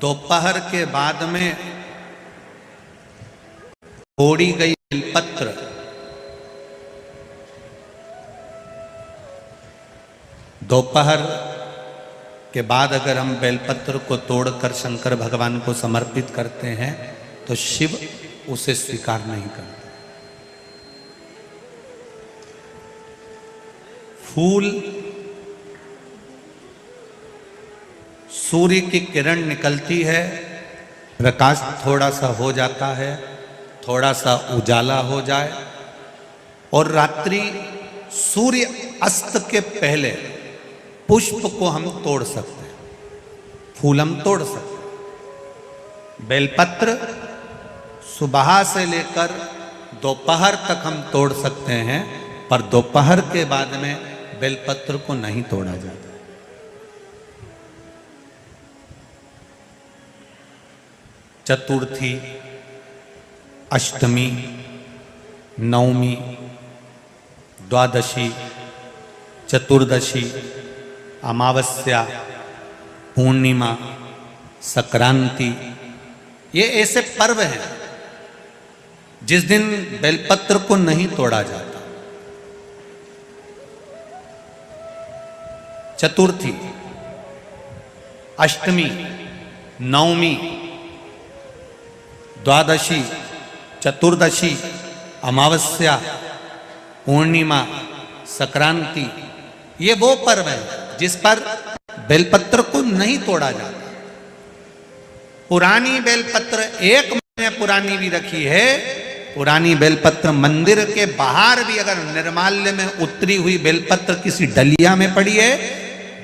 दोपहर के बाद में तोड़ी गई बेलपत्र दोपहर के बाद अगर हम बेलपत्र को तोड़कर शंकर भगवान को समर्पित करते हैं तो शिव उसे स्वीकार नहीं करते। फूल सूर्य की किरण निकलती है, प्रकाश थोड़ा सा हो जाता है, थोड़ा सा उजाला हो जाए और रात्रि सूर्य अस्त के पहले पुष्प को हम तोड़ सकते हैं, फूल हम तोड़ सकते हैं। बेलपत्र सुबह से लेकर दोपहर तक हम तोड़ सकते हैं, पर दोपहर के बाद में बेलपत्र को नहीं तोड़ा जाता। चतुर्थी, अष्टमी, नवमी, द्वादशी, चतुर्दशी, अमावस्या, पूर्णिमा, संक्रांति, ये ऐसे पर्व हैं जिस दिन बेलपत्र को नहीं तोड़ा जाता। चतुर्थी, अष्टमी, नवमी, द्वादशी, चतुर्दशी, अमावस्या, पूर्णिमा, संक्रांति, ये वो पर्व है जिस पर बेलपत्र को नहीं तोड़ा जाता। पुरानी बेलपत्र 1 महीने पुरानी भी रखी है। पुरानी बेलपत्र मंदिर के बाहर भी अगर निर्माल्य में उतरी हुई बेलपत्र किसी डलिया में पड़ी है,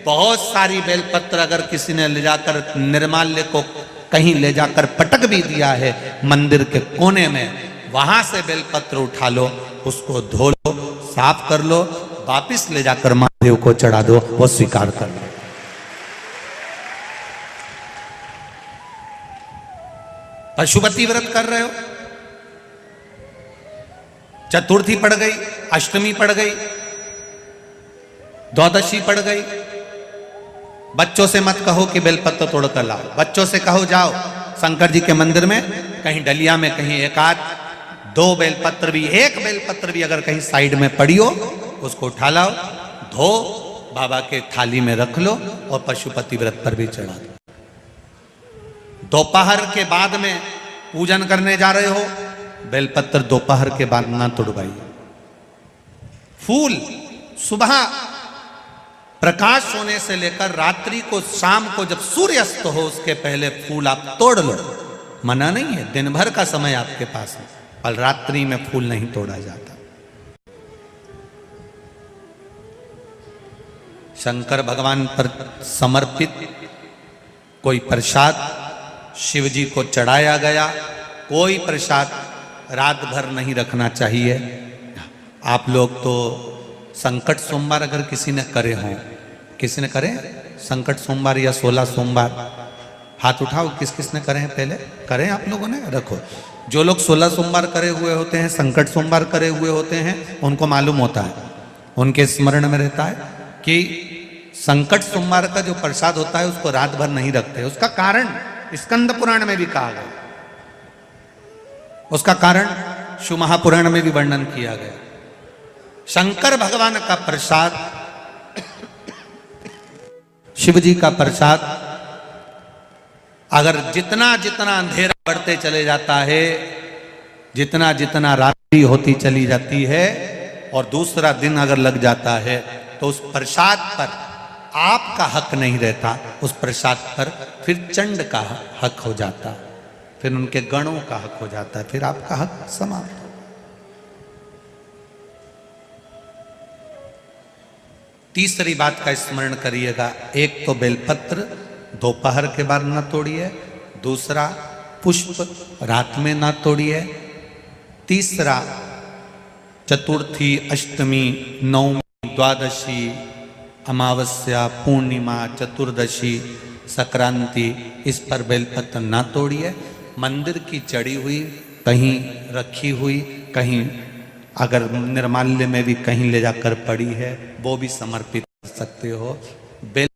बहुत सारी बेलपत्र अगर किसी ने ले जाकर निर्माल्य को कहीं ले जाकर पटक भी दिया है मंदिर के कोने में, वहां से बेलपत्र उठा लो, उसको धो लो, साफ कर लो, वापिस ले जाकर महादेव को चढ़ा दो, वो स्वीकार कर लो। पशुपति व्रत कर रहे हो, चतुर्थी पड़ गई, अष्टमी पड़ गई, द्वादशी पड़ गई, बच्चों से मत कहो कि बेलपत्र तोड़ कर लाओ। बच्चों से कहो जाओ शंकर जी के मंदिर में कहीं डलिया में कहीं एक आध 2 बेलपत्र भी, 1 बेलपत्र भी अगर कहीं साइड में पड़ी हो, उसको उठा लाओ, धो, बाबा के थाली में रख लो और पशुपति व्रत पर भी चढ़ा दो। दोपहर के बाद में पूजन करने जा रहे हो, बेलपत्र दोपहर के बाद ना तोड़वाइए। फूल सुबह प्रकाश होने से लेकर रात्रि को, शाम को जब सूर्य अस्त हो उसके पहले फूल आप तोड़ लो, मना नहीं है, दिन भर का समय आपके पास है, पर रात्रि में फूल नहीं तोड़ा जाता। शंकर भगवान पर समर्पित कोई प्रसाद शिव जी को चढ़ाया गया, कोई प्रसाद रात भर नहीं रखना चाहिए। आप लोग तो संकट सोमवार अगर किसी ने करे हों, किसी ने करे संकट सोमवार या 16 सोमवार, हाथ उठाओ, किस किस ने करे हैं, पहले करें आप लोगों ने, रखो। जो लोग 16 सोमवार करे हुए होते हैं, संकट सोमवार करे हुए होते हैं, उनको मालूम होता है, उनके स्मरण में रहता है कि संकट सोमवार का जो प्रसाद होता है उसको रात भर नहीं रखते। उसका कारण स्कंद पुराण में भी कहा गया, उसका कारण शिव महापुराण में भी वर्णन किया गया। शंकर भगवान का प्रसाद, शिव जी का प्रसाद, अगर जितना जितना अंधेरा बढ़ते चले जाता है, जितना जितना रात्रि होती चली जाती है और दूसरा दिन अगर लग जाता है, तो उस प्रसाद पर आपका हक नहीं रहता, उस प्रसाद पर फिर चंड का हक हो जाता, फिर उनके गणों का हक हो जाता है, फिर आपका हक समाप्त। तीसरी बात का स्मरण करिएगा, एक तो बेलपत्र दोपहर के बाद ना तोड़िए, दूसरा पुष्प रात में ना तोड़िए, तीसरा चतुर्थी, अष्टमी, नवमी, द्वादशी, अमावस्या, पूर्णिमा, चतुर्दशी, संक्रांति, इस पर बेलपत्र ना तोड़िए। मंदिर की चढ़ी हुई, कहीं रखी हुई, कहीं अगर निर्माल्य में भी कहीं ले जाकर पड़ी है, वो भी समर्पित कर सकते हो। बेल